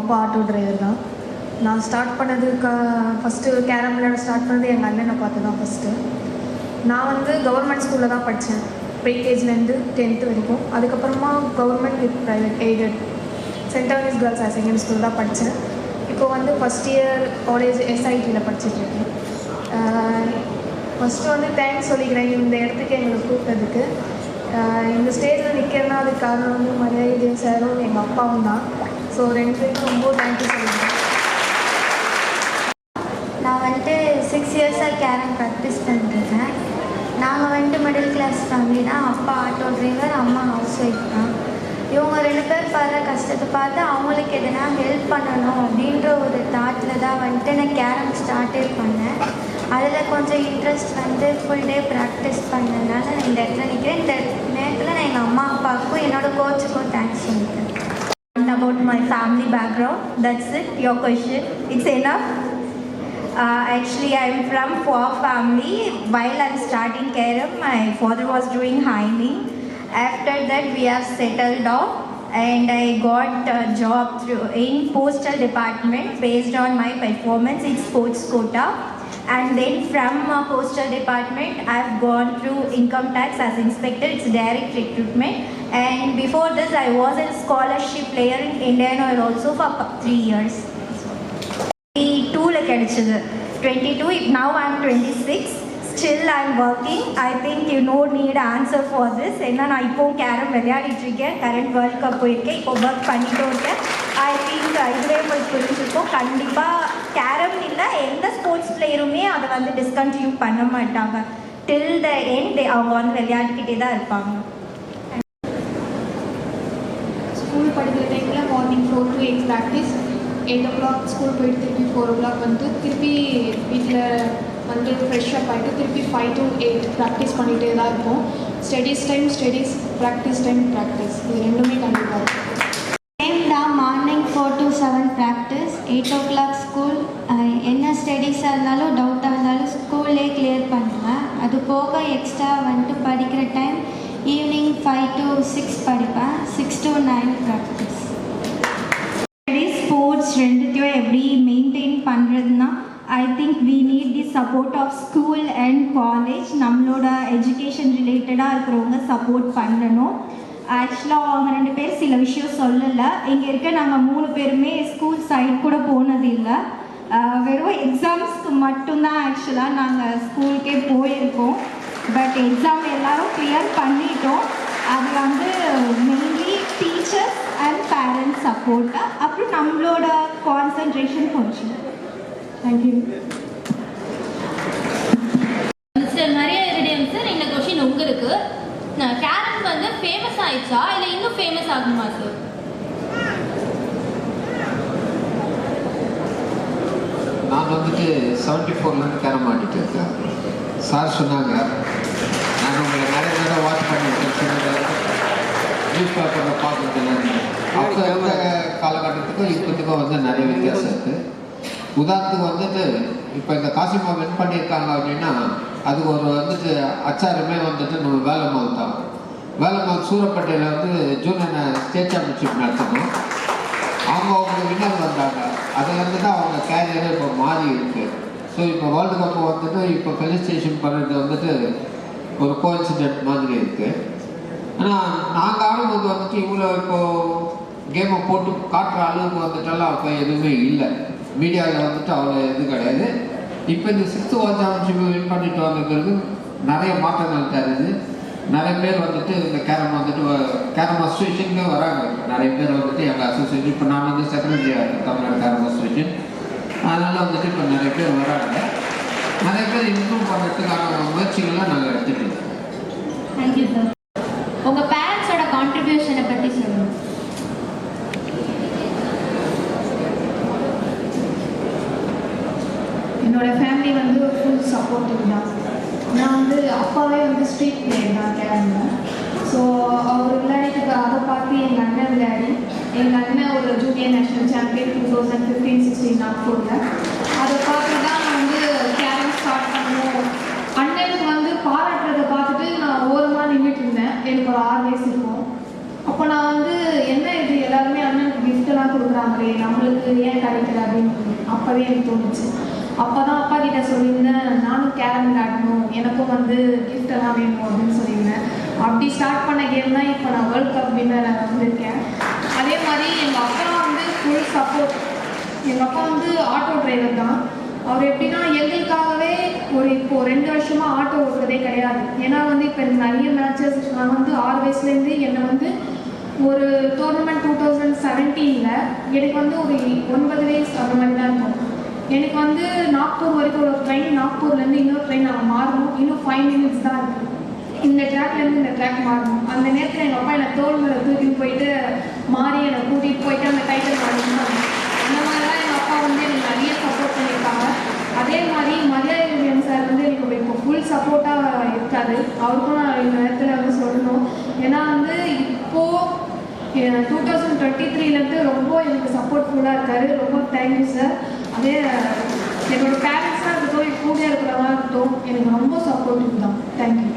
அப்பா auto driver தான். நான் ஸ்டார்ட் பண்ணது ஃபஸ்ட்டு கேரம் விளையாட ஸ்டார்ட் பண்ணது எங்கள் அண்ணனை பார்த்து தான் ஃபஸ்ட்டு. நான் வந்து கவர்மெண்ட் ஸ்கூலில் தான் படித்தேன், ப்ரீகேஜிலேருந்து 10th வரைக்கும். அதுக்கப்புறமா government with private aided saint Anne's girls higher secondary school தான் படித்தேன். இப்போ வந்து ஃபஸ்ட் இயர் காலேஜ் எஸ்ஐடியில் படிச்சுட்ருக்கேன். ஃபஸ்ட்டு வந்து தேங்க்ஸ் சொல்லிக்கிறேன் இந்த இடத்துக்கு எங்களை கூப்பிட்டதுக்கு. இந்த ஸ்டேஜில் நிற்கிறேன்னா அதுக்கு காரணம் வந்து மரியாதை சாரும் எங்கள் அப்பாவும் தான். ஸோ 2 பேருக்கும் ரொம்ப தேங்க்யூ சொல்லிக்கிறேன். நான் வந்துட்டு 6 இயர்ஸாக கேரம் ப்ராக்டிஸ் பண்ணிட்டுருக்கேன். நாங்கள் வந்துட்டு மிடில் கிளாஸ் ஃபேமிலி தான். அப்பா ஆட்டோ டிரைவர், அம்மா ஹவுஸ் ஒய்ஃப் தான். இவங்க 2 பேர் படுற கஷ்டத்தை பார்த்து அவங்களுக்கு எதனா ஹெல்ப் பண்ணணும் அப்படின்ற ஒரு தாட்டில் தான் வந்துட்டு நான் கேரம் ஸ்டார்டே பண்ணேன். அதில் கொஞ்சம் இன்ட்ரெஸ்ட் வந்து ஃபுல் டே ப்ராக்டிஸ் பண்ணதுனால நான் இந்த இடத்துல நிற்கிறேன். இந்த நேரத்தில் நான் எங்கள் அம்மா அப்பாவுக்கும் என்னோடய கோச்சுக்கும் தேங்க்ஸ் சொல்லிக்கிறேன். About my family background, that's it, your question, it's enough. Actually, I'm from poor family. While I'm starting carom, my father was doing hiring. After that, we have settled down and I got a job in postal department based on my performance in sports quota. And then from postal department, I've gone through income tax as inspector. It's direct recruitment. And before this, I was a scholarship player in Indian Oil also for 3 years. 22 கிடைச்சது. 22. Now I'm 26. Still I'm working. I think you no need answer for this. ஏன்னா நான் இப்போ carrom விளையாடிட்டு இருக்கேன். Current world cup போயிருக்கேன். இப்போ work பண்ணிட்டு இருக்கேன். ஐ திங்க் இதுவே உங்களுக்கு புரிஞ்சிருக்கும். கண்டிப்பாக கேரம் இல்லை, எந்த ஸ்போர்ட்ஸ் பிளேயருமே அதை வந்து டிஸ்கண்டினியூ பண்ண மாட்டாங்க. டில் த எண்ட் அவங்க வந்து விளையாடிக்கிட்டே தான் இருப்பாங்க. ஸ்கூல் படிக்கிற டைமில் morning 4 to 8 practice. 8 o'clock school போயிட்டு திருப்பி 4 o'clock வந்து திருப்பி வீட்டில் வந்து ஃப்ரெஷ் அப் ஆகிட்டு திருப்பி 5 to 8 ப்ராக்டிஸ் பண்ணிகிட்டே தான் இருப்போம். Studies time studies, practice time practice, இது ரெண்டுமே கண்டிப்பாக இருக்கும். டைம் தான் morning 4 to 7 practice, 8 o'clock school. என்ன ஸ்டடீஸாக இருந்தாலும் டவுட்டாக இருந்தாலும் ஸ்கூல்லே கிளியர் பண்ணுவேன். அது போக எக்ஸ்ட்ரா வந்துட்டு படிக்கிற டைம் ஈவினிங் 5 to 6 படிப்பேன். 6 to 9 ப்ராக்டிஸ். ஸ்போர்ட்ஸ் ரெண்டுத்தையும் எப்படி மெயின்டைன் பண்ணுறதுனா, I think we need the support of school and college. நம்மளோட எஜுகேஷன் ரிலேட்டடாக இருக்கிறவங்க சப்போர்ட் பண்ணணும். ஆக்சுவலாக அவங்க 2 பேர் சில விஷயம் சொல்லலை. இங்கே இருக்க நாங்கள் 3 பேருமே ஸ்கூல் சைட் கூட போனது இல்லை. வெறும் எக்ஸாம்ஸ்க்கு மட்டும்தான் ஆக்சுவலாக நாங்கள் ஸ்கூலுக்கே போயிருக்கோம். பட் எக்ஸாம் எல்லோரும் கிளியர் பண்ணிட்டோம். அது வந்து mainly teachers and parents support, அப்புறம் நம்மளோட கான்சன்ட்ரேஷன் கொஞ்சம். Thank you mister Maria radium sir. இந்த கொஷின் உங்களுக்கு, கேரம் வந்து ஃபேமஸ் ஆயிடுச்சா இல்லை இன்னும் ஃபேமஸ் ஆகுமா சார்? நான் வந்துட்டு 74லேருந்து கேரம் ஆடிட்டு இருக்கேன். சார் சொன்னாங்க, நான் உங்களை நிறைய நேரம் வாட்ச் பண்ணியிருக்கேன், நியூஸ் பேப்பரில் பார்க்குறதுல. அப்போ இருந்த காலகட்டத்துக்கும் இப்போத்துக்கும் வந்து நிறைய வித்தியாசம் இருக்குது. உதாரணத்துக்கு வந்துட்டு இப்போ இந்த காசிமா வின் பண்ணியிருக்காங்க அப்படின்னா அதுக்கு ஒரு வந்துட்டு அச்சாரமே வந்துட்டு நம்ம வேலைமால் தான். வேலைமால் சூரப்பேட்டையில் வந்து ஜூனியர் ஸ்டேட் சாம்பியன்ஷிப் நடத்தணும். அவங்க வின்னர் வந்தாங்க. அதுலேருந்து தான் அவங்க கேரியரே இப்போ மாறி இருக்குது. ஸோ இப்போ வேர்ல்டு கப்பு வந்துட்டு இப்போ ஃபெலிசிட்டேஷன் பண்ணுறது வந்துட்டு ஒரு கோஇன்சிடென்ட் மாதிரி இருக்குது. ஆனால் நாங்கள் ஆடும்போது வந்துட்டு இவ்வளோ இப்போது கேமை போட்டு காட்டுற அளவுக்கு வந்துட்டெல்லாம் அப்போ எதுவுமே இல்லை. மீடியாவில் வந்துட்டு அவ்வளோ இது கிடையாது. இப்போ இந்த 6th வேர்ல்ட் சாம்பியன்ஷிப் வின் பண்ணிட்டு வந்த பிறகு நிறைய மாற்றங்கள் தருது. நிறைய பேர் வந்துட்டு இந்த கேரம் வந்துட்டு கேரம் அசோசியேஷனுக்கே வராங்க. நிறைய பேர் வந்துட்டு எங்கள் அசோசியேஷன், இப்போ நான் வந்து செக்ரட்டரியாக இருக்கேன் தமிழ்நாடு கேரம் அசோசியேஷன். அதனால் வந்துட்டு இப்போ நிறைய பேர் வராங்க. நிறைய பேர் இம்ப்ரூவ் பண்ணுறதுக்கான முயற்சிகள்லாம் நாங்கள் எடுத்துகிட்டு இருக்கோம். Thank you sir. உங்கள் பேரண்ட்ஸோட கான்ட்ரிபியூஷனை பற்றி சொல்லுங்கள். என்னோடய ஃபேமிலி வந்து ஃபுல் சப்போர்ட்டிவ் தான். நான் வந்து அப்பாவே வந்து ஸ்ட்ரீட் பிளேயர் தான் கேரமில். ஸோ அவர் விளையாடிட்டு அதை பார்த்து எங்கள் அண்ணன் விளையாடி, எங்கள் அண்ணன் ஒரு ஜூனியர் நேஷனல் சாம்பியன் 2015-16 நாக்பூரில். அதை பார்த்து தான் நான் வந்து கேரம் ஸ்டார்ட் பண்ணணும். அண்ணனுக்கு வந்து பாராட்டுறதை பார்த்துட்டு நான் ஓரமாக நின்றுட்டு இருந்தேன். எனக்கு ஒரு 6 வயசு இருக்கும். அப்போ நான் வந்து என்ன இது எல்லாருமே அண்ணனுக்கு கிஃப்டெல்லாம் கொடுக்குறாங்களே, நம்மளுக்கு ஏன் கிடைக்கல அப்படின்னு அப்போவே எனக்கு தோணுச்சு. அப்போ தான் அப்பா கிட்ட சொல்லியிருந்தேன், நானும் கேரம் விளையாடணும், எனக்கும் வந்து gift எல்லாம் வேணும் அப்படின்னு சொல்லியிருந்தேன். அப்படி ஸ்டார்ட் பண்ண கேம் தான் இப்போ நான் வேர்ல்ட் கப் வின்னர் வந்திருக்கேன். அதே மாதிரி எங்கள் அப்பா வந்து ஃபுல் சப்போர்ட். எங்கள் அப்பா வந்து ஆட்டோ டிரைவர் தான். அவர் எப்படின்னா எங்களுக்காகவே இப்போ 2 வருஷமாக ஆட்டோ ஓட்டுறதே கிடையாது. ஏன்னா வந்து இப்போ எனக்கு நிறைய மேட்சஸ், நான் வந்து 6 வயசுலேருந்து என்னை வந்து ஒரு டோர்னமெண்ட் 2017 எனக்கு வந்து ஒரு 9 வயசு அந்த மாதிரி தான் இருக்கும். எனக்கு வந்து நாக்பூர் வரைக்கும் ஒரு ட்ரெயின், நாக்பூர்லேருந்து இன்னொரு ட்ரெயின் நாங்கள் மாறணும், இன்னும் 5 minutes தான் இருக்குது. இந்த ட்ராக்லேருந்து இந்த ட்ராக் மாறணும். அந்த நேரத்தில் எங்கள் அப்பா என்னை தோல் மேலே தூக்கிட்டு போயிட்டு மாறி என்னை கூட்டிகிட்டு போயிட்டு அந்த டைட்டில் மாறினாங்க. அந்த மாதிரி தான் எங்கள் அப்பா வந்து எனக்கு நிறைய சப்போர்ட் பண்ணியிருக்காங்க. அதே மாதிரி மரியாதை சார் வந்து எனக்கு இப்போ ஃபுல் சப்போர்ட்டாக இருக்காது. அவருக்கும் நான் இந்த நேரத்தில் வந்து சொல்லணும். ஏன்னா வந்து இப்போது 2023 ரொம்ப எனக்கு சப்போர்ட்ஃபுல்லாக இருக்காரு. ரொம்ப தேங்க்யூ சார். அதே என்னோட பேரண்ட்ஸாக இருக்கட்டும், கூட இருக்கிறவங்க இருக்கட்டும், எனக்கு ரொம்ப சப்போர்ட்டிவ் தான். தேங்க்யூ.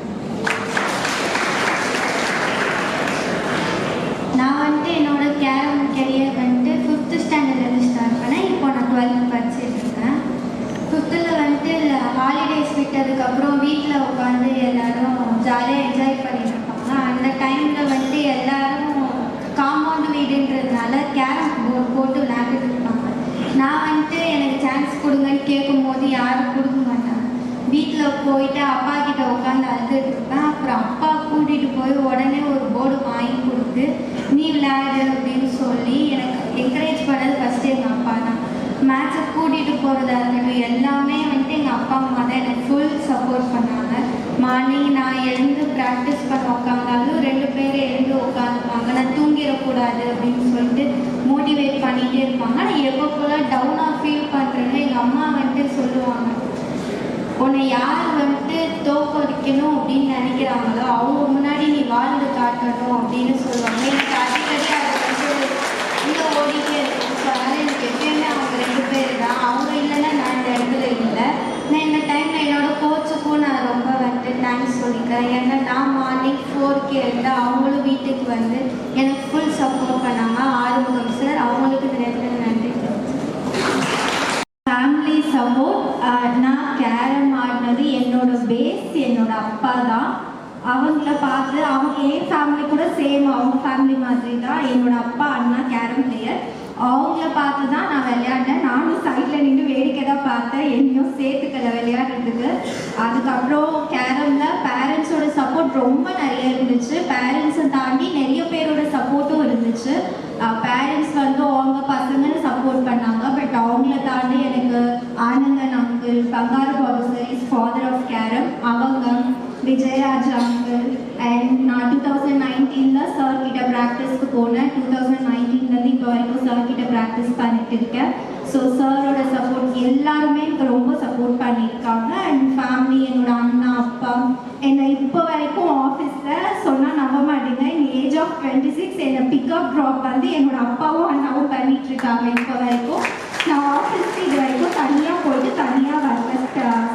நான் வந்து என்னோட கேரம் கெரியர் வந்துட்டு 5th ஸ்டாண்டர்ட்லேருந்து ஸ்டார்ட் பண்ணேன். இப்போ நான் 12th படிச்சுட்டு இருக்கேன். 5th வந்துட்டு ஹாலிடேஸ் விட்டதுக்கப்புறம் வீட்டில் உட்காந்து எல்லோரும் ஜாலியாக என்ஜாய் பண்ணிட்டு இருப்பாங்க. அந்த டைமில் வந்துட்டு எல்லோரும் காம்பவுண்ட் வீடுன்றதுனால கேரம் போர்டு போட்டு விளையாண்டுட்டு இருப்பாங்க. நான் வந்துட்டு எனக்கு சான்ஸ் கொடுங்கன்னு கேட்கும்போது யாரும் கொடுக்க மாட்டாங்க. வீட்டில் போயிட்டு அப்பா கிட்ட உட்காந்து அழுதுட்டு இருப்பேன். அப்புறம் அப்பா கூட்டிகிட்டு போய் உடனே ஒரு போர்டு வாங்கி கொடுத்து நீ விளையாடு அப்படின்னு சொல்லி எனக்கு என்கரேஜ் பண்ணது ஃபஸ்ட்டு எங்கள் அப்பா தான். மேட்சை கூட்டிகிட்டு போகிறதா இருக்கட்டும் எல்லாமே வந்துட்டு எங்கள் அப்பா அம்மா தான் எனக்கு ஃபுல் சப்போர்ட் பண்ணாங்க. மார்னிங் நான் எழுந்து ப்ராக்டிஸ் பண்ண உட்காந்தாலும் 2 பேர் எழுந்து உட்காந்துப்பாங்க. நான் தூங்கிடக்கூடாது அப்படின்னு சொல்லிட்டு மோட்டிவேட் பண்ணிகிட்டே இருப்பாங்க. நான் எப்போ போல் டவுனாக ஃபீல் பண்ணுறேன்னு எங்கள் அம்மா வந்துட்டு சொல்லுவாங்க, உன்னை யார் வந்துட்டு தோக்கடிக்கணும் அப்படின்னு நினைக்கிறாங்களோ அவங்க முன்னாடி நீ வாழ்ந்து காட்டணும் அப்படின்னு சொல்லுவாங்க. எனக்கு அடிக்கடி அதை வந்து இங்கே ஓடிட்டே இருக்கும். ஸோ அதனால் எனக்கு எப்பயுமே அவங்க 2 பேர் தான். அவங்க இல்லைன்னா நான் இந்த இடத்துல இல்லை. நான் இந்த டைமில் என்னோடய கோச்சுக்கும் நான் ரொம்ப வந்துட்டு தேங்க்ஸ் சொல்லிக்கிறேன். ஏன்னா நான் மார்னிங் 4க்கு எழுந்தால் அவங்களும் வீட்டுக்கு வந்து எனக்கு ஃபுல் சப்போர்ட் பண்ணாங்க. ஆறுமுகம் சார், அவங்களுக்கு இந்த இடத்துல நன்றி. Family support. நான் கேரம் ஆடினது என்னோட பேஸ் என்னோட அப்பா தான். அவங்கள பார்த்து அவங்க என் ஃபேமிலி கூட சேம் அவங்க ஃபேமிலி மாதிரி தான். என்னோட அப்பா அண்ணா கேரம் பிளேயர். அவங்கள பார்த்து தான் நான் விளையாடினேன். நானும் சைடில் நின்று வேடிக்கை தான் பார்த்தேன், என்னையும் சேர்த்துக்கல விளையாடுறதுக்கு. அதுக்கப்புறம் கேரமில் பேரண்ட்ஸோட சப்போர்ட் ரொம்ப நிறைய இருந்துச்சு. பேரண்ட்ஸை தாண்டி நிறைய பேரோட சப்போர்ட்டும் இருந்துச்சு. பேரண்ட்ஸ் வந்து அவங்க பசங்கன்னு சப்போர்ட் பண்ணாங்க. பட் அவங்கள தாண்டி எனக்கு Anandan uncle, Bangaru Babu sir is father of carrom, அவங்க விஜயராஜ் அங்கிள். அண்ட் நான் 2019 சார் கிட்ட ப்ராக்டிஸ்க்கு போனேன். 2019 இப்போ வரைக்கும் சார் கிட்ட ப்ராக்டிஸ் பண்ணிட்டு இருக்கேன். ஸோ சாரோட சப்போர்ட் எல்லாருமே எனக்கு ரொம்ப சப்போர்ட் பண்ணியிருக்காங்க. அண்ட் ஃபேமிலி, என்னோட அண்ணா அப்பா, என்னை இப்போ வரைக்கும் ஆஃபீஸில் சொன்னால் நம்ப மாட்டேங்க, இந்த ஏஜ் ஆஃப் 26 என்னை பிக்கப் ட்ராப் வந்து என்னோட அப்பாவும் அண்ணாவும் பண்ணிட்டு இருக்காங்க. இப்போ வரைக்கும் நான் ஆஃபீஸ்க்கு இது வரைக்கும் தனியாக போயிட்டு தனியாக வரல.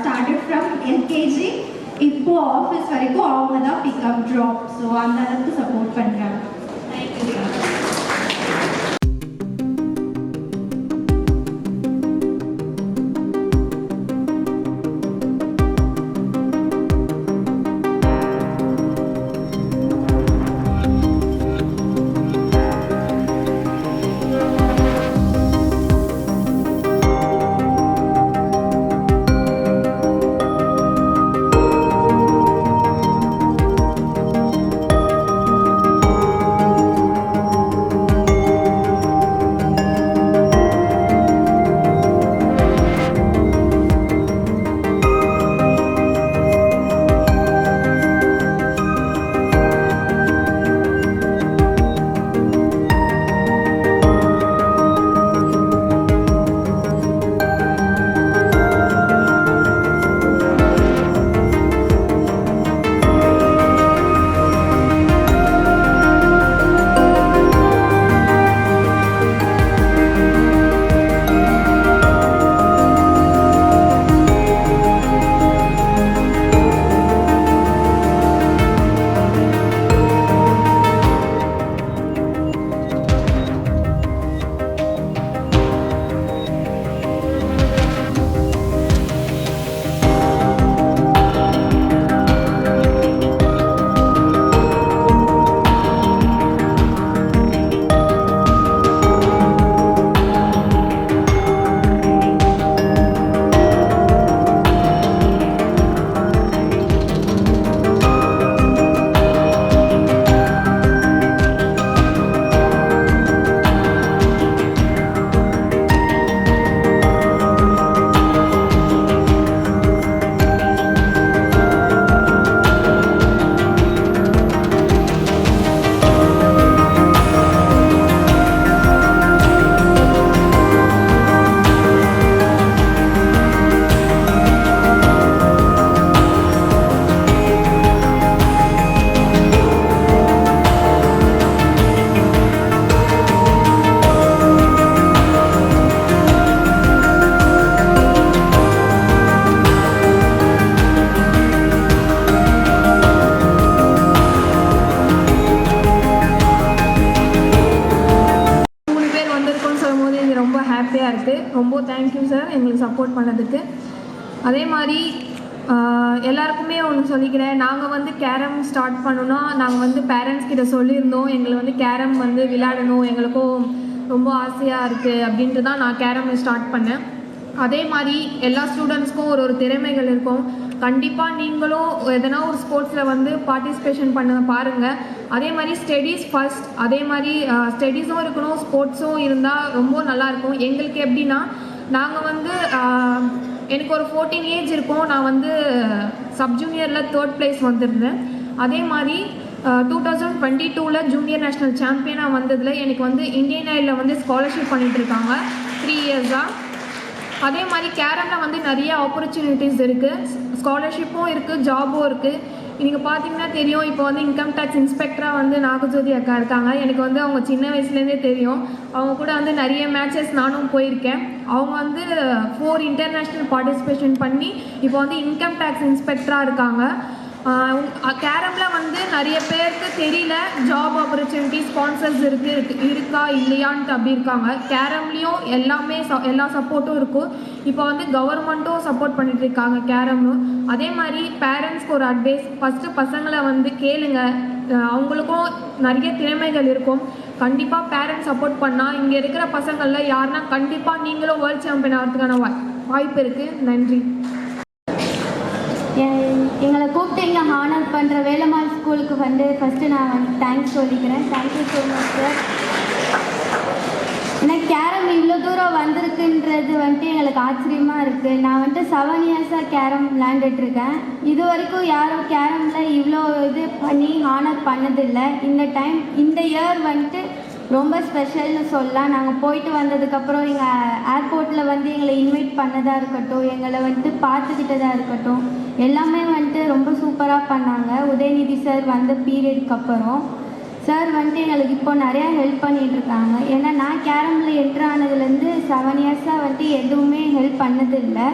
ஸ்டார்டட் ஃப்ரம் எல்கேஜி இப்போது ஆஃபீஸ் வரைக்கும் அவங்க தான் பிக்கப் ட்ராப். ஸோ அந்த அளவுக்கு சப்போர்ட் பண்ணுறாங்க. தேங்க்யூ. எங்களுக்கு சப்போர்ட் பண்ணதுக்கு. அதே மாதிரி எல்லாருக்குமே ஒன்று சொல்லிக்கிறேன், நாங்கள் வந்து கேரம் ஸ்டார்ட் பண்ணோன்னா நாங்கள் வந்து பேரண்ட்ஸ் கிட்ட சொல்லியிருந்தோம், எங்களை வந்து கேரம் வந்து விளையாடணும், எங்களுக்கும் ரொம்ப ஆசையாக இருக்குது அப்படின்ட்டு தான் நான் கேரம் ஸ்டார்ட் பண்ணேன். அதே மாதிரி எல்லா ஸ்டூடெண்ட்ஸ்க்கும் ஒரு திறமைகள் இருக்கும். கண்டிப்பாக நீங்களும் எதனா ஒரு ஸ்போர்ட்ஸில் வந்து பார்ட்டிசிபேஷன் பண்ண பாருங்கள். அதே மாதிரி ஸ்டடீஸ் ஃபர்ஸ்ட், அதே மாதிரி ஸ்டடீஸும் இருக்கணும், ஸ்போர்ட்ஸும் இருந்தால் ரொம்ப நல்லாயிருக்கும். எங்களுக்கு எப்படின்னா, நாங்கள் வந்து எனக்கு ஒரு 14 ஏஜ் இருக்கும், நான் வந்து சப் ஜூனியரில் 3rd place வந்திருந்தேன். அதே மாதிரி 2022 ஜூனியர் நேஷ்னல் சாம்பியனாக வந்ததில் எனக்கு வந்து இந்தியன் ஆயிலில் வந்து ஸ்காலர்ஷிப் பண்ணிகிட்ருக்காங்க 3 இயர்ஸாக. அதே மாதிரி கேரமில் வந்து நிறைய ஆப்பர்ச்சுனிட்டிஸ் இருக்குது, ஸ்காலர்ஷிப்பும் இருக்குது, ஜாபும் இருக்குது. நீங்கள் பார்த்தீங்கன்னா தெரியும், இப்போ வந்து இன்கம் டேக்ஸ் இன்ஸ்பெக்டராக வந்து நாகஜோதி அக்கா இருக்காங்க. எனக்கு வந்து அவங்க சின்ன வயசுலேருந்தே தெரியும், அவங்க கூட வந்து நிறைய மேட்சஸ் நானும் போயிருக்கேன். அவங்க வந்து 4 இன்டர்நேஷ்னல் பார்ட்டிசிபேஷன் பண்ணி இப்போ வந்து இன்கம் டேக்ஸ் இன்ஸ்பெக்டராக இருக்காங்க. கேரமில் வந்து நிறைய பேருக்கு தெரியல, ஜாப் ஆப்பர்ச்சுனிட்டி ஸ்பான்சர்ஸ் இருக்கா இல்லையான்ட்டு அப்படி இருக்காங்க. கேரம்லேயும் எல்லா சப்போர்ட்டும் இருக்கும். இப்போ வந்து கவர்மெண்ட்டும் சப்போர்ட் பண்ணிட்டு இருக்காங்க கேரம்லும். அதே மாதிரி பேரண்ட்ஸ்க்கு ஒரு அட்வைஸ், ஃபஸ்ட்டு பசங்களை வந்து கேளுங்க, அவங்களுக்கும் நிறைய திறமைகள் இருக்கும். கண்டிப்பாக பேரண்ட்ஸ் சப்போர்ட் பண்ணால் இங்கே இருக்கிற பசங்களில் யாருன்னா கண்டிப்பாக நீங்களும் வேர்ல்ட் சாம்பியன் ஆகிறதுக்கான வாய்ப்பு இருக்குது. நன்றி. எங்களை கூப்பிட்டு இங்கே ஹானர் பண்ணுற வேலம்மாள் ஸ்கூலுக்கு வந்து ஃபஸ்ட்டு நான் வந்து தேங்க்ஸ் சொல்லிக்கிறேன். Thank you so much sir. ஏன்னா கேரம் இவ்வளோ தூரம் வந்திருக்குன்றது வந்துட்டு எங்களுக்கு ஆச்சரியமாக இருக்குது. நான் வந்துட்டு 7 இயர்ஸாக கேரம் விளையாண்டுட்ருக்கேன். இது வரைக்கும் யாரும் கேரமில் இவ்வளோ இது பண்ணி ஹானர் பண்ணதில்லை. இந்த இயர் வந்துட்டு ரொம்ப ஸ்பெஷல்னு சொல்லலாம். நாங்கள் போயிட்டு வந்ததுக்கப்புறம் எங்கள் ஏர்போர்ட்டில் வந்து எங்களை இன்வைட் பண்ணதாக இருக்கட்டும், எங்களை வந்துட்டு பார்த்துக்கிட்டதாக இருக்கட்டும், எல்லாமே வந்துட்டு ரொம்ப சூப்பராக பண்ணாங்க. உதயநிதி சார் வந்த பீரியடுக்கு அப்புறம் சார் வந்துட்டு எங்களுக்கு இப்போ நிறையா ஹெல்ப் பண்ணிகிட்ருக்காங்க. ஏன்னா நான் கேரமில் என்ட்ரு ஆனதுலேருந்து 7 இயர்ஸாக வந்துட்டு எதுவுமே ஹெல்ப் பண்ணதில்லை.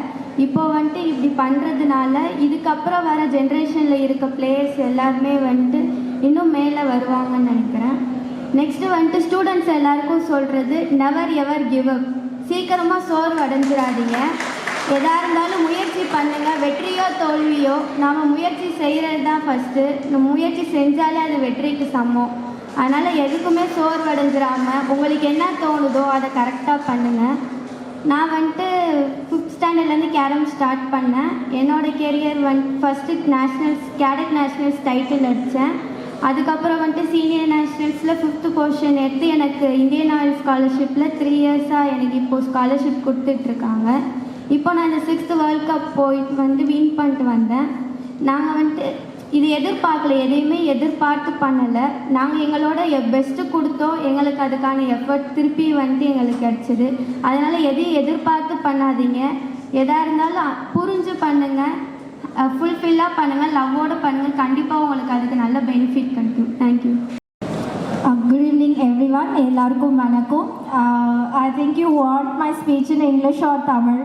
இப்போ வந்துட்டு இப்படி பண்ணுறதுனால இதுக்கப்புறம் வர ஜென்ரேஷனில் இருக்க பிளேயர்ஸ் எல்லாருமே வந்துட்டு இன்னும் மேலே வருவாங்கன்னு நினைக்கிறேன். நெக்ஸ்ட்டு வந்துட்டு ஸ்டூடெண்ட்ஸ் எல்லாருக்கும் சொல்கிறது, நெவர் எவர் கிவ் அப். சீக்கிரமாக சோர்வு அடைஞ்சிடாதீங்க. எதாக இருந்தாலும் முயற்சி பண்ணுங்கள். வெற்றியோ தோல்வியோ நாம் முயற்சி செய்கிறது தான் ஃபஸ்ட்டு. முயற்சி செஞ்சாலே அது வெற்றிக்கு சமம். அதனால் எதுக்குமே சோர்வடைஞ்சிடாமல் உங்களுக்கு என்ன தோணுதோ அதை கரெக்டாக பண்ணுங்கள். நான் வந்துட்டு 5th ஸ்டாண்டர்ட்லேருந்து கேரம் ஸ்டார்ட் பண்ணேன். என்னோடய career first cadet nationals title அடித்தேன். அதுக்கப்புறம் வந்துட்டு சீனியர் நேஷ்னல்ஸில் 5th பொசிஷன் எடுத்து எனக்கு இந்தியன் ஆயில் ஸ்காலர்ஷிப்பில் 3 இயர்ஸாக எனக்கு இப்போது ஸ்காலர்ஷிப் கொடுத்துட்ருக்காங்க. இப்போ நான் இந்த 6th வேர்ல்ட் கப் போயிட்டு வந்து வின் பண்ணிட்டு வந்தேன். நாங்கள் வந்துட்டு இது எதிர்பார்க்கல, எதையுமே எதிர்பார்த்து பண்ணலை. நாங்கள் எங்களோட பெஸ்ட்டு கொடுத்தோம், எங்களுக்கு அதுக்கான எஃபர்ட் திருப்பி வந்துட்டு எங்களுக்கு கிடச்சிது. அதனால் எதையும் எதிர்பார்த்து பண்ணாதீங்க. எதாக இருந்தாலும் புரிஞ்சு பண்ணுங்கள், ஃபுல்ஃபில்லாக பண்ணுங்கள், லவ்வோடு பண்ணுங்கள். கண்டிப்பாக உங்களுக்கு அதுக்கு நல்ல பெனிஃபிட் கிடைக்கும். தேங்க்யூ. Good evening everyone. எல்லாருக்கும் வணக்கம். I think you want my speech in English or Tamil?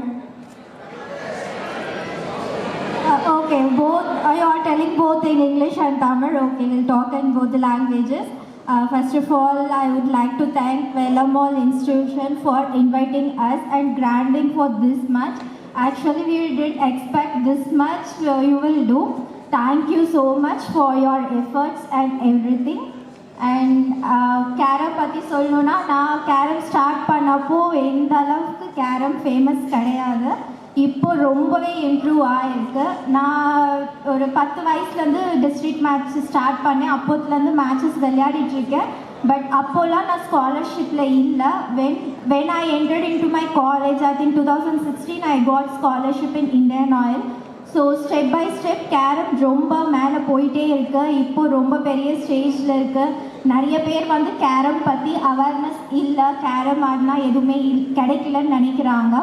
Okay, both. You are telling both in English and Tamil. Okay, we'll talk in both the languages. First of all, I would like to thank Velammal Institution for inviting us and granting for this much. Actually, we didn't expect this much you will do. Thank you so much for your efforts and everything. And carrom பற்றி சொல்லணுன்னா, நான் carrom start பண்ணப்போ எந்த அளவுக்கு carrom famous கிடையாது. இப்போ ரொம்பவே improve ஆகிருக்கு. நான் ஒரு 10 வயசுலேருந்து டிஸ்ட்ரிக்ட் மேட்ச் ஸ்டார்ட் பண்ணேன். அப்போத்துலேருந்து மேட்சஸ் விளையாடிட்டுருக்கேன். பட் அப்போல்லாம் நான் ஸ்காலர்ஷிப்பில் இல்லை. when I entered into my college, I think 2016, I got scholarship in Indian Oil. So step by step carrom ரொம்ப மேலே போயிட்டே இருக்குது. இப்போது ரொம்ப பெரிய ஸ்டேஜில் இருக்குது. நிறைய பேர் வந்து கேரம் பற்றி அவேர்னஸ் இல்லை, கேரம் ஆடினா எதுவுமே கிடைக்கலன்னு நினைக்கிறாங்க.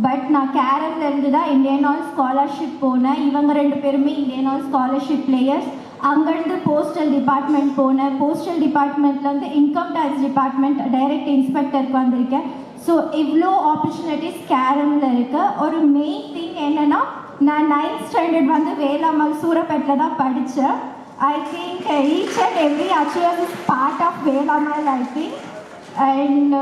பட் நான் கேரம்லேருந்து தான் இந்தியன் ஆயில் ஸ்காலர்ஷிப் போனேன். இவங்க 2 பேருமே இந்தியன் ஆயில் ஸ்காலர்ஷிப் பிளேயர்ஸ். அங்கேருந்து போஸ்டல் டிபார்ட்மெண்ட் போனேன். போஸ்டல் டிபார்ட்மெண்ட்லேருந்து இன்கம் டேக்ஸ் டிபார்ட்மெண்ட் டைரக்ட் இன்ஸ்பெக்டருக்கு வந்திருக்கேன். ஸோ இவ்வளோ ஆப்பர்ச்சுனிட்டிஸ் கேரமில் இருக்குது. ஒரு மெயின் திங் என்னென்னா, நான் 9th ஸ்டாண்டர்ட் வந்து வேலம்மாள் சூரப்பேட்டில் தான் படித்தேன். I think each and every achievement is part of Velammal I think. And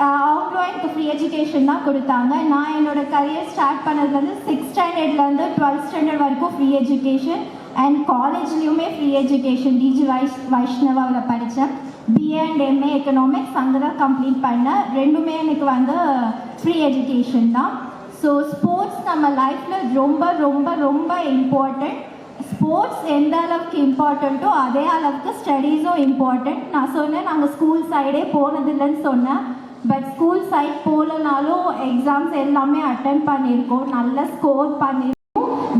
அவங்களும் எனக்கு ஃப்ரீ எஜுகேஷன் தான் கொடுத்தாங்க. நான் என்னோடய கரியர் ஸ்டார்ட் பண்ணது வந்து 6th ஸ்டாண்டர்ட்லேருந்து 12th ஸ்டாண்டர்ட் வரைக்கும் ஃப்ரீ எஜுகேஷன் அண்ட் காலேஜ்லேயுமே ஃப்ரீ எஜுகேஷன் டிஜி வைஷ்ணவாவில் படித்தேன். பிஏ அண்ட் எம்ஏ எக்கனாமிக்ஸ் அங்கே தான் கம்ப்ளீட் பண்ணேன். ரெண்டுமே எனக்கு வந்து ஃப்ரீ எஜுகேஷன் தான். ஸோ ஸ்போர்ட்ஸ் நம்ம லைஃப்பில் ரொம்ப ரொம்ப ரொம்ப இம்பார்ட்டண்ட். ஸ்போர்ட்ஸ் எந்த அளவுக்கு இம்பார்ட்டண்ட்டோ அதே அளவுக்கு ஸ்டடீஸும் இம்பார்ட்டண்ட். நான் சொன்னேன் நாங்கள் ஸ்கூல் சைடே போனதில்லைன்னு சொன்னேன். பட் ஸ்கூல் சைட் போகலனாலும் எக்ஸாம்ஸ் எல்லாமே அட்டன் பண்ணியிருக்கோம், நல்ல ஸ்கோர் பண்ணியிருக்கோம்.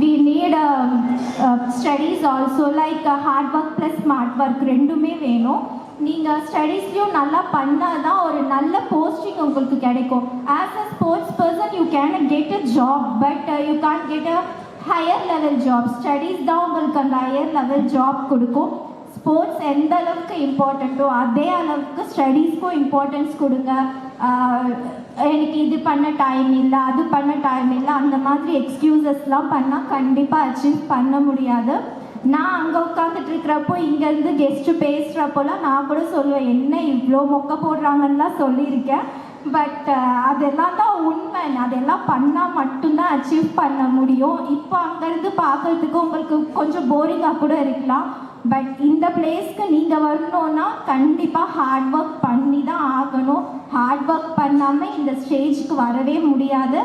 we need studies also like hard work plus smart work ரெண்டுமே வேணும். நீங்கள் ஸ்டடீஸ்லையும் நல்லா பண்ணால் தான் ஒரு நல்ல போஸ்டிங் உங்களுக்கு கிடைக்கும். As a sports person you can get a job, but you can't get a higher level job. Studies தான் உங்களுக்கு அந்த ஹையர் லெவல் ஜாப் கொடுக்கும். ஸ்போர்ட்ஸ் எந்த அளவுக்கு இம்பார்ட்டண்ட்டோ அதே அளவுக்கு ஸ்டடீஸ்க்கும் இம்பார்ட்டன்ஸ் கொடுங்க. எனக்கு இது பண்ண டைம் இல்லை, அது பண்ண டைம் இல்லை, அந்த மாதிரி எக்ஸ்கியூசஸ்லாம் பண்ணால் கண்டிப்பாக அச்சீவ் பண்ண முடியாது. நான் அங்கே உட்காந்துட்டு இருக்கிறப்போ இங்கேருந்து கெஸ்ட்டு பேசுகிறப்போலாம் நான் கூட சொல்லுவேன், என்ன இவ்வளோ மொக்க போடுறாங்கன்னுலாம் சொல்லியிருக்கேன். பட் அதெல்லாம் தான் உண்மை. அதெல்லாம் பண்ணால் மட்டும்தான் அச்சீவ் பண்ண முடியும். இப்போ அங்கேருந்து பார்க்குறதுக்கு உங்களுக்கு கொஞ்சம் போரிங்காக கூட இருக்கலாம். பட் இந்த பிளேஸ்க்கு நீங்கள் வரணுன்னா கண்டிப்பாக ஹார்ட் ஒர்க் பண்ணி தான் ஆகணும். ஹார்ட் ஒர்க் பண்ணாமல் இந்த ஸ்டேஜுக்கு வரவே முடியாது.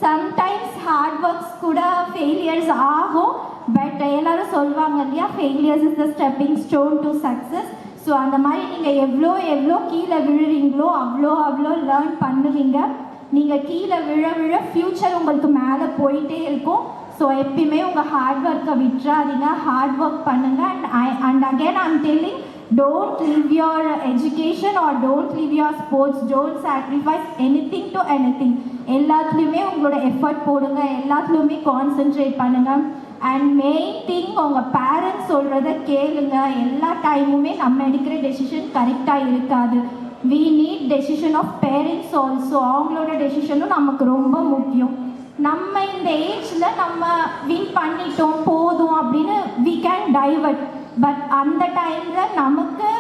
சம்டைம்ஸ் ஹார்ட் ஒர்க்ஸ் கூட ஃபெயிலியர்ஸ் ஆகும். பட் எல்லோரும் சொல்லுவாங்க இல்லையா, failures is the stepping stone to success. So அந்த மாதிரி நீங்கள் எவ்வளோ கீழே விழுறீங்களோ அவ்வளோ லேர்ன் பண்ணுவீங்க. நீங்கள் கீழே விழ ஃப்யூச்சர் உங்களுக்கு மேலே போயிட்டே இருக்கும். ஸோ எப்பயுமே உங்கள் ஹார்ட் ஒர்க்கை விட்டுறாதீங்க, ஹார்ட் ஒர்க் பண்ணுங்கள். And again I'm telling, don't leave your education or don't leave your sports, don't sacrifice anything to anything. எல்லாத்துலேயுமே உங்களோட எஃபர்ட் போடுங்க, எல்லாத்துலேயுமே கான்சென்ட்ரேட் பண்ணுங்கள். அண்ட் மெயின் திங், உங்கள் பேரண்ட்ஸ் சொல்கிறத கேளுங்க. எல்லா டைமுமே நம்ம எடுக்கிற டெசிஷன் கரெக்டாக இருக்காது. we need decision of parents also. அவங்களோட டெசிஷனும் நமக்கு ரொம்ப முக்கியம். நம்ம இந்த ஏஜில் நம்ம வின் பண்ணிட்டோம் போதும் அப்படின்னு we can divert. பட் அந்த டைமில் நமக்கு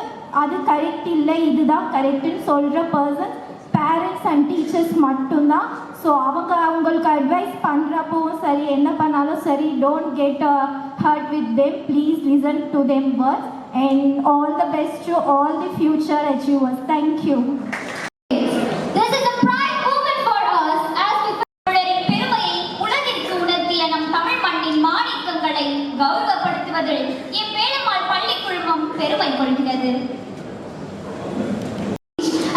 அது கரெக்ட் இல்லை, இதுதான் கரெக்டுன்னு சொல்கிற பர்சன் பேரண்ட்ஸ் அண்ட் டீச்சர்ஸ் மட்டும்தான். ஸோ அவங்களுக்கு அட்வைஸ் பண்ணுறப்பவும் சரி, என்ன பண்ணாலும் சரி, don't get hurt with them, please listen to them words. And all the best to all the future achievers. Thank you. கௌரவப்படுத்துவதில் இவ்வேளமால் பள்ளி குழுமம் பெருமை கொள்கிறது.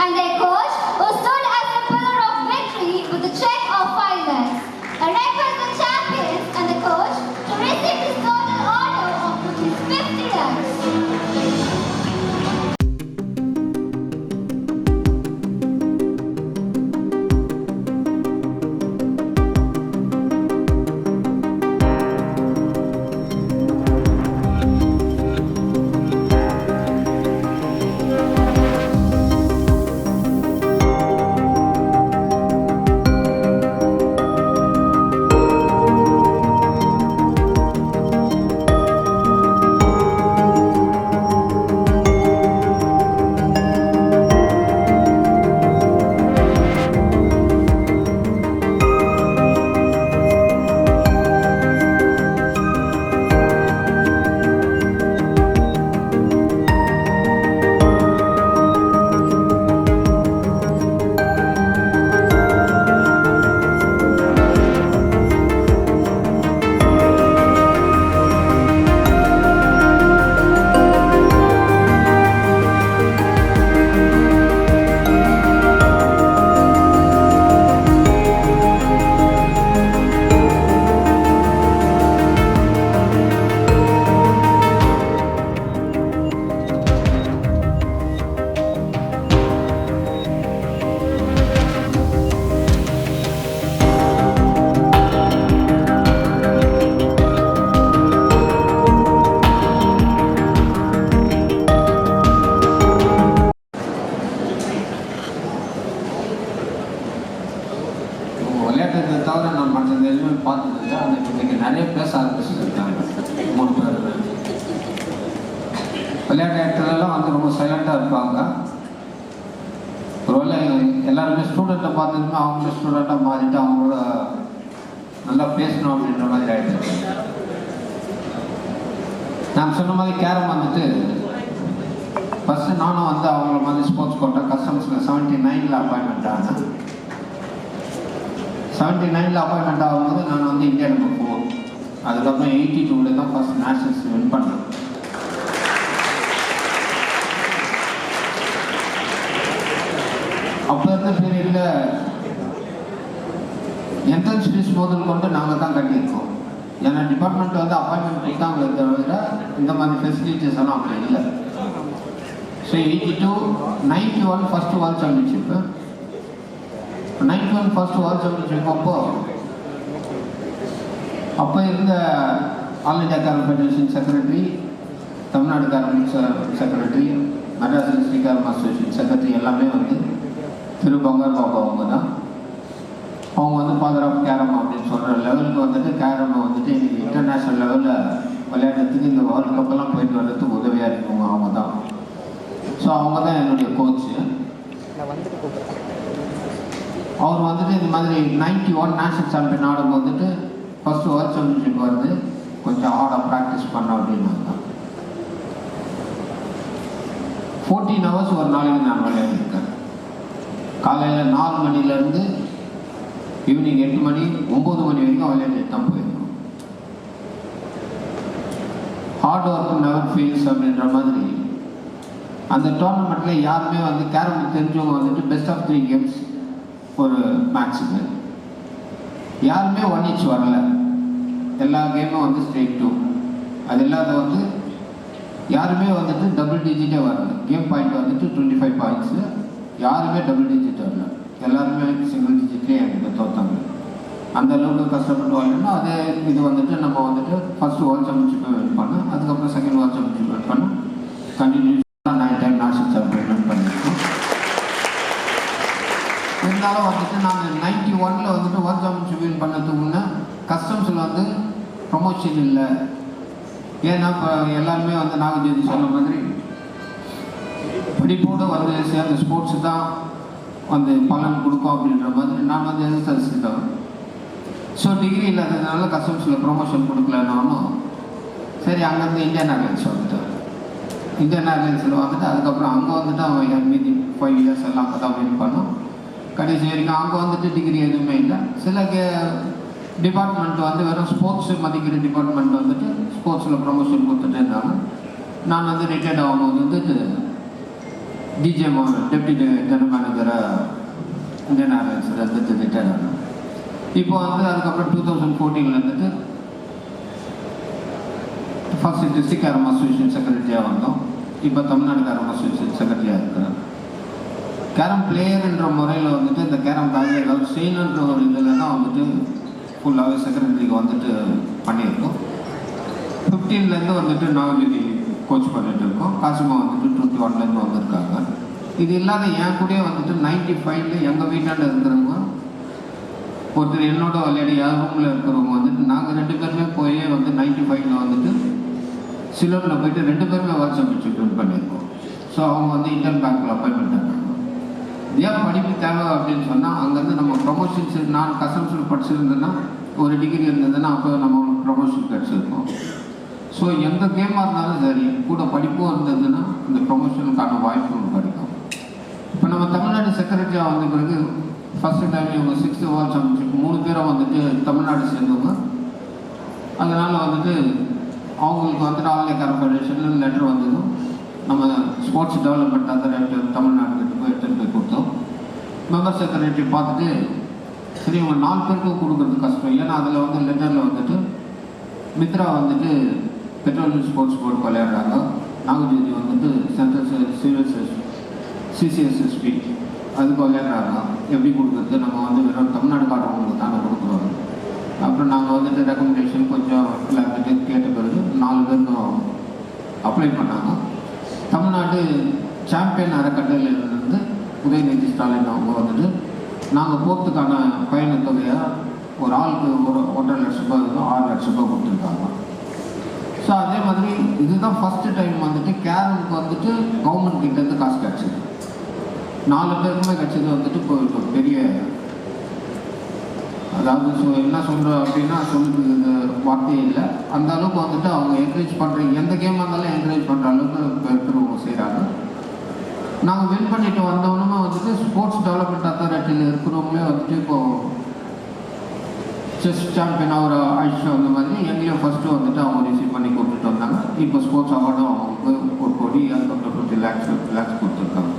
And their coach who stood as a pillar of victory with a check of 5 lakhs. A request the champions and the coach to receive his total order of ₹50 lakhs. விளையாட்டத்தை தவிர நான் மற்றது எதுவுமே பார்த்ததில்லை. ஆனால் இன்றைக்கி நிறைய பேச ஆரம்பிச்சுருக்காங்க 3 பேர். விளையாட்டு இடத்துலலாம் வந்து ரொம்ப சைலண்ட்டாக இருப்பாங்க. ஒருவேளை எல்லாருமே ஸ்டூடெண்ட்டை பார்த்ததுமே அவங்கள ஸ்டூடெண்ட்டாக மாறிட்டு அவங்களோட நல்லா பேசணும் அப்படின்ற மாதிரி ஆகிடுச்சு. நான் சொன்ன மாதிரி கேரம் வந்துட்டு ஃபஸ்ட்டு நானும் வந்து அவங்கள மாதிரி ஸ்போர்ட்ஸ் கோட்டா கஸ்டம்ஸில் 79 அப்பாயின்மெண்ட் ஆனேன். 79 அப்பாயின்மெண்ட் ஆகும்போது நான் வந்து இந்தியா நம்பர் 4. அதுக்கப்புறம் 82 தான் ஃபஸ்ட் நேஷனல்ஸ் வின் பண்ணேன். அப்போ இருந்த பீரியடில் என்ட்ரன்ஸ் ஃபீஸ் முதல் கொண்டு நாங்கள் தான் கட்டியிருக்கோம். ஏன்னா டிபார்ட்மெண்ட் வந்து அப்பாயின்மெண்ட் கொடுத்தாங்களே தவிர இந்த மாதிரி ஃபெசிலிட்டிஸ் எல்லாம் அப்படி இல்லை. So 82, 91 first world championship. 91 first world championship அப்போ இருந்த all India carrom federation secretary, Tamil Nadu carrom secretary, Madras district carrom association secretary எல்லாமே வந்து திரு பங்கார் பாபு அவங்க தான். அவங்க வந்து ஃபாதர் ஆஃப் கேரம் அப்படின்னு சொல்கிற லெவலுக்கு வந்துட்டு கேரமை வந்துட்டு இன்டர்நேஷ்னல் லெவலில் விளையாடுறதுக்கு இந்த வேர்ல்டு கப்பெல்லாம் போயிட்டு வர்றதுக்கு உதவியாக இருக்கவங்க அவங்க தான். ஸோ அவங்க தான் என்னுடைய கோச்சு. அவர் வந்துட்டு இந்த மாதிரி 91 நேஷனல் சாம்பியன் ஆடும் வந்துட்டு ஃபஸ்ட்டு வேர்ல்ட் சாம்பியன்ஷிப் வந்து கொஞ்சம் ஹார்டாக ப்ராக்டிஸ் பண்ணோம் அப்படின்னாங்க. 14 ஹவர்ஸ் ஒரு நாளைக்கு நான் விளையாடிருக்கேன். காலையில் 4 மணிலேருந்து ஈவினிங் 8 மணி 9 மணி வரைக்கும் விளையாடிட்டு தான் போயிருக்கோம். ஹார்ட் ஒர்க் நெவர் ஃபெயில்ஸ் அப்படின்ற மாதிரி அந்த டோர்னமெண்ட்டில் யாருமே வந்து கேரம் தெரிஞ்சவங்க வந்துட்டு பெஸ்ட் ஆஃப் 3 கேம்ஸ் ஒரு மேட்ச்சுக்கு யாருமே 1 each வரல. எல்லா கேமும் வந்து ஸ்ட்ரெயிட் 2. அது இல்லாத வந்து யாருமே வந்துட்டு டபுள் டிஜிட்டே வரல. கேம் பாயிண்ட் வந்துட்டு 25 பாயிண்ட்ஸு. யாருமே டபுள் டிஜிட் வரல. எல்லாருமே சிங்கிள் டிஜிட்லேயே என்கிட்ட தோற்றாங்க. அந்த அளவுக்கு கஷ்டப்பட்டு வரலன்னா அது இது வந்துட்டு நம்ம வந்துட்டு ஃபஸ்ட்டு வேர்ல்ட் சாம்பியன்ஷிப்பை வின் பண்ணோம். அதுக்கப்புறம் செகண்ட் வேர்ல்ட் சாம்பியன்ஷிப் வின் பண்ணோம். கண்டினியூஸாக 9 டைம் நேஷனல் சாம்பியன் வின் பண்ணியிருக்கோம். இருந்தாலும் வந்துட்டு நாங்கள் 91 வந்துட்டு வேர்ல்ட் சாம்பியன்ஷிப் வின் பண்ணதுக்கு முன்னே கஸ்டம்ஸில் வந்து ப்ரொமோஷன் இல்லை. ஏன்னா இப்போ எல்லாருமே வந்து நாகஜோதி சொன்ன மாதிரி படிப்போடு வந்து சேர்ந்த ஸ்போர்ட்ஸு தான் வந்து பலன் கொடுக்கும் அப்படின்ற மாதிரி நான் வந்து எதிர்த்தரிசிட்டேன். ஸோ டிகிரி இல்லாததுனால கஸ்டம்ஸில் ப்ரொமோஷன் கொடுக்கலனாலும் சரி அங்கேருந்து இந்தியன் ஏர்லைன்ஸ் வந்துட்டேன். இந்தியன் ஏர்லைன்ஸில் வந்துட்டு அதுக்கப்புறம் அங்கே வந்துட்டு அவன் மீதி 5 இயர்ஸ் எல்லாம் அங்கே தான் வின் பண்ணோம். கடைசி வரைக்கும் அங்கே வந்துட்டு டிகிரி எதுவுமே இல்லை. சில டிபார்ட்மெண்ட் வந்து வெறும் ஸ்போர்ட்ஸு மதிக்கிற டிபார்ட்மெண்ட் வந்துட்டு ஸ்போர்ட்ஸில் ப்ரொமோஷன் கொடுத்துட்டு இருந்தாங்க. நான் வந்து ரிட்டையர்ட் ஆகும்போது வந்துட்டு டிஜே டெப்டி ஜெனரல் மேனேஜராக இந்தியன் ஏர்லைன்ஸில் இருந்துட்டு ரிட்டையர்ட் ஆனேன். இப்போ வந்து அதுக்கப்புறம் 2014 இருந்துட்டு ஃபர்ஸ்ட் டிஸ்ட்ரிக்ட் கேரம் அசோசியேஷன் செக்ரட்டரியாக வந்தோம். இப்போ தமிழ்நாடு கேரம் அசோசியேஷன் செக்ரட்டரியாக இருக்கிறேன். கேரம் பிளேயர்ன்ற முறையில் வந்துட்டு இந்த கேரம் தாங்க ஏதாவது செய்யணுன்ற ஒரு இதில் தான் வந்துட்டு ஃபுல்லாகவே செக்ரட்டரிக்கு வந்துட்டு பண்ணியிருக்கோம். 15 வந்துட்டு நாகஜோதி கோச் பண்ணிட்டு இருக்கோம். காசிமா வந்துட்டு 21 வந்திருக்காங்க. இது இல்லாத என் கூட வந்துட்டு 95 எங்கள் வீட்டாண்ட இருக்கிறவங்க ஒருத்தர் என்னோட விளையாடி யார் ரூமில் இருக்கிறவங்க வந்துட்டு நாங்கள் 2 பேருமே போய் வந்து 95 வந்துட்டு சிலோனில் போயிட்டு 2 பேருமே வேர்ல்ட் சாம்பியன்ஷிப் வின் பண்ணியிருக்கோம். ஸோ அவங்க வந்து இந்தியன் பேங்க்கில் அப்பாயின்மெண்ட் ஆனாங்க. ஏன் படிப்பு தேவை அப்படின்னு சொன்னால் அங்கேருந்து நம்ம ப்ரொமோஷன்ஸ் நான் கஸ்டம்ஸில் படிச்சிருந்தேன்னா ஒரு டிகிரி இருந்ததுன்னா அப்போ நம்ம ப்ரொமோஷன் கிடச்சிருக்கோம். ஸோ எந்த கேமாக இருந்தாலும் சரி கூட படிப்பும் இருந்ததுன்னா இந்த ப்ரொமோஷனுக்கான வாய்ப்புகள் கிடைக்கும். இப்போ நம்ம தமிழ்நாடு செக்ரட்டரியாக வந்த பிறகு ஃபஸ்ட்டு டைம் இவங்க 6th வேர்ல்ட் சாம்பியன்ஷிப் 3 பேரும் வந்துட்டு தமிழ்நாடு சேர்ந்தவங்க. அதனால் வந்துட்டு அவங்களுக்கு வந்துட்டு all India carrom federation letter வந்ததும் நம்ம ஸ்போர்ட்ஸ் டெவலப்மெண்ட் அந்த தமிழ்நாட்டுக்கு போய் எடுத்துகிட்டு போய் கொடுத்தோம். மெம்பர் செக்ரட்டரி பார்த்துட்டு சரி இவங்க 4 பேருக்கு கொடுக்குறது கஷ்டம். ஏன்னா அதில் வந்து லெட்டரில் வந்துட்டு மித்ரா வந்துட்டு பெட்ரோலியம் ஸ்போர்ட்ஸ் போர்டு விளையாடுறாங்க. நாகஜோதி வந்துட்டு சென்ட்ரல் சிசிஎஸ்எஸ்பி அதுக்கு விளையாடுறாங்க. எப்படி கொடுக்குறது? நம்ம வந்து வெறும் தமிழ்நாடு காட்டுறவங்களுக்கு தானே கொடுக்குறோம். அப்புறம் நாங்கள் வந்துட்டு ரெக்கமெண்டேஷன் கொஞ்சம் எல்லாருக்கிட்டே கேட்ட பிறகு 4 பேருக்கும் அப்ளை பண்ணாங்க. தமிழ்நாடு சாம்பியன் அறக்கட்டளையிலிருந்து உதயநிதி ஸ்டாலின் அவங்க வந்துட்டு நாங்கள் போகிறதுக்கான பயணத் தொகையாக ஒரு ஆளுக்கு ஒரு 1.5 லட்ச ரூபாய் 6 லட்ச ரூபாய் கொடுத்துருக்காங்க. ஸோ அதே மாதிரி இதுதான் ஃபஸ்ட்டு டைம் வந்துட்டு கேரமுக்கு வந்துட்டு கவர்மெண்ட் கிட்டேருந்து காசு கிடச்சிது. 4 பேருக்குமே கிடச்சது வந்துட்டு இப்போ ஒரு பெரிய, அதாவது என்ன சொல்கிறோம் அப்படின்னா சொல்லுறதுக்கு வார்த்தையே இல்லை. அந்த அளவுக்கு வந்துட்டு அவங்க என்கரேஜ் பண்ணுறீங்க, எந்த கேமாக இருந்தாலும் என்கரேஜ் பண்ணுற அளவுக்கு இருக்கிறவங்க செய்கிறாங்க. நாங்கள் வின் பண்ணிட்டு வந்தவனுமே வந்துட்டு ஸ்போர்ட்ஸ் டெவலப்மெண்ட் அத்தாரிட்டியில் இருக்கிறவங்களே வந்துட்டு இப்போது செஸ் சாம்பியனாக ஒரு ஆயிஷா அந்த மாதிரி எங்கேயும் ஃபஸ்ட்டு வந்துட்டு அவங்க ரிசீவ் பண்ணி கொடுத்துட்டு வந்தாங்க. இப்போ ஸ்போர்ட்ஸ் அவார்டும் அவங்களுக்கு 1 கோடி 50 லேக்ஸ் கொடுத்துருக்காங்க.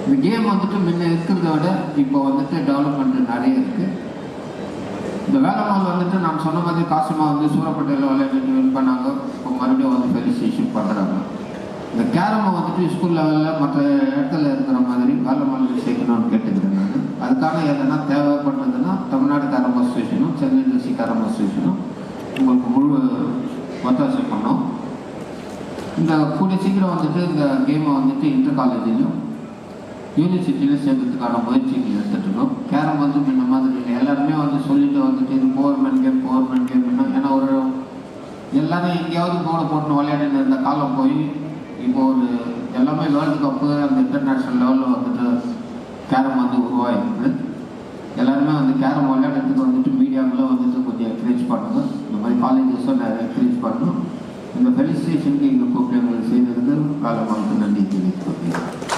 இந்த கேம் வந்துட்டு முன்ன இருக்கிறத விட இப்போ வந்துட்டு டெவலப்மெண்ட் நிறைய இருக்குது. இந்த வேலைமால் வந்துட்டு நான் சொன்ன மாதிரி காசிமா வந்து சூரப்பேட்டையில் விளையாட்டு வின் பண்ணாங்க. இப்போ மறுபடியும் வந்து ஃபெலிசிட்டேஷன் பண்ணுறாங்க. இந்த கேரமை வந்துட்டு ஸ்கூல் லெவலில் மற்ற இடத்துல இருக்கிற மாதிரி வேலைமால் சேர்க்கணும்னு கேட்டுக்கிறேன் நான். அதுக்கான எதனா தேவைப்படுறதுன்னா தமிழ்நாடு கேரம் அசோசியேஷனும் சென்னை டிஸ்ட்ரிக்ட் கேரம் அசோசியேஷனும் உங்களுக்கு முழு ஒத்தாசை பண்ணோம். இந்த கூடிய சீக்கிரம் வந்துட்டு இந்த கேமை வந்துட்டு இன்டர் காலேஜிலும் யூனிவர்சிட்டியில் சேர்க்கறதுக்கான முயற்சிகள் எடுத்துகிட்டு இருக்கோம். கேரம் வந்து இந்த மாதிரி இல்லை, எல்லாருமே வந்து சொல்லிட்டு வந்துட்டு இது போர்மெண்ட் கேம்னா, ஏன்னா ஒரு எல்லாரும் எங்கேயாவது போர்டை போட்டு விளையாடின்னு இருந்த காலம் போய் இப்போ ஒரு எல்லாமே வேர்ல்டு கப்பு அந்த இன்டர்நேஷ்னல் லெவலில் வந்துட்டு கேரம் வந்து உருவாகிருக்கு. எல்லாருமே வந்து கேரம் விளையாடுறதுக்கு வந்துட்டு மீடியாவில் வந்துட்டு கொஞ்சம் என்கரேஜ் பண்ணணும். இந்த மாதிரி காலேஜஸும் நிறைய என்கரேஜ் பண்ணணும். இந்த ஃபெலிசிட்டேஷனுக்கு எங்கள் கூப்பிட்டு எங்களுக்கு செய்ததுக்கு வேலை நன்றி தெரிவித்துக் கொள்கிறேன்.